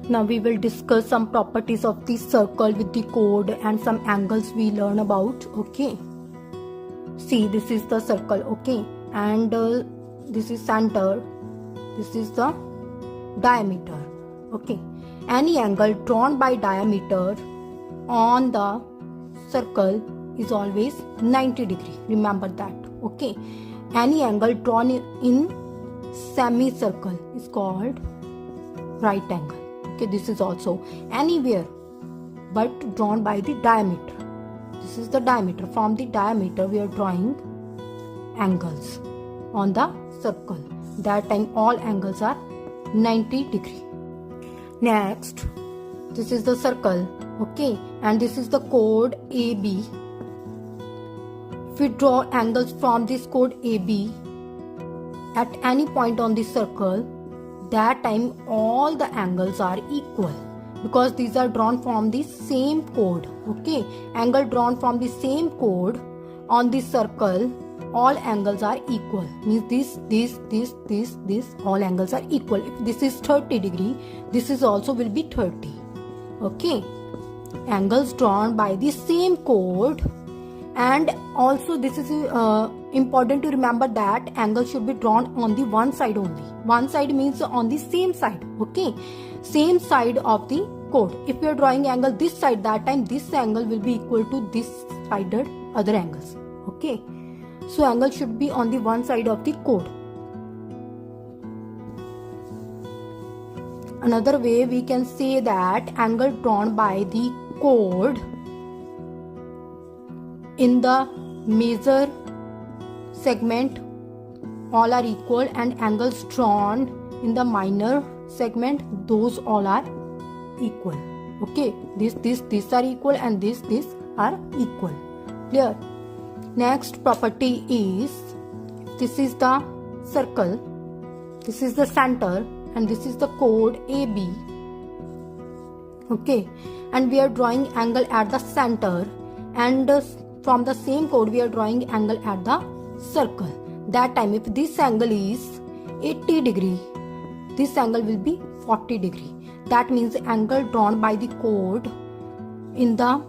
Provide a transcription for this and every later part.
Now we will discuss some properties of the circle with the chord and some angles we learn about. Okay. See, this is the circle. Okay. And this is center. This is the diameter. Okay. Any angle drawn by diameter on the circle is always 90 degree. Remember that. Okay. Any angle drawn in semicircle is called right angle. Okay, this is also anywhere but drawn by the diameter. This is the diameter. From the diameter we are drawing angles on the circle. That time all angles are 90 degree. Next, this is the circle. Okay, and this is the chord AB. If we draw angles from this chord AB at any point on the circle, that time all the angles are equal because these are drawn from the same chord. Okay, angle drawn from the same chord on the circle, all angles are equal. Means this all angles are equal. If this is 30 degree, this is also will be 30. Okay, angles drawn by the same chord. And also this is important to remember that angle should be drawn on the one side only. One side means on the same side. Okay, same side of the chord. If we are drawing angle this side, that time this angle will be equal to this sided other angles. Okay, so angle should be on the one side of the chord. Another way we can say that angle drawn by the chord in the major segment all are equal, and angles drawn in the minor segment those all are equal. Okay, these are equal and these are equal. Clear? Next property is, this is the circle, this is the center, and this is the chord AB. Okay, and we are drawing angle at the center, and from the same chord we are drawing angle at the circle. That time if this angle is 80 degree, this angle will be 40 degree. That means the angle drawn by the chord in the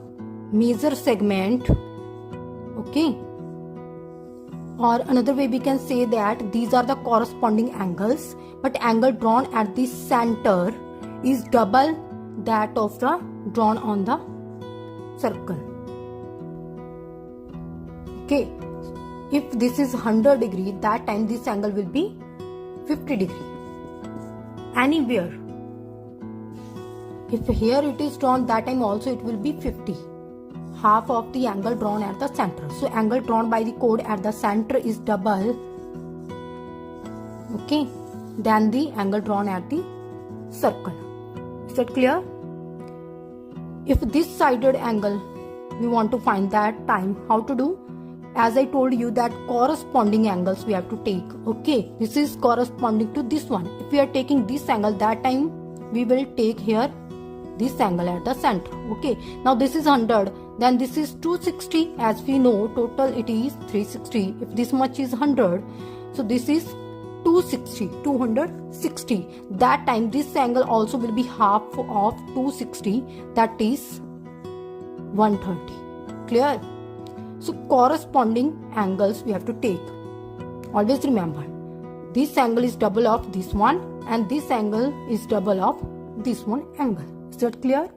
major segment. Okay, or another way we can say that these are the corresponding angles, but angle drawn at the center is double that of the drawn on the circle. Okay, if this is 100 degree, that time this angle will be 50 degree. Anywhere, if here it is drawn, that time also it will be 50, half of the angle drawn at the center. So angle drawn by the chord at the center is double, okay, than the angle drawn at the circle. Is that clear? If this sided angle we want to find, that time how to do? As I told you that corresponding angles we have to take. Okay, this is corresponding to this one. If we are taking this angle, that time we will take here this angle at the center. Okay, now this is 100, then this is 260. As we know, total it is 360. If this much is 100, so this is 260. That time this angle also will be half of 260, that is 130. Clear? So corresponding angles we have to take. Always remember, this angle is double of this one and this angle is double of this one angle. Is that clear?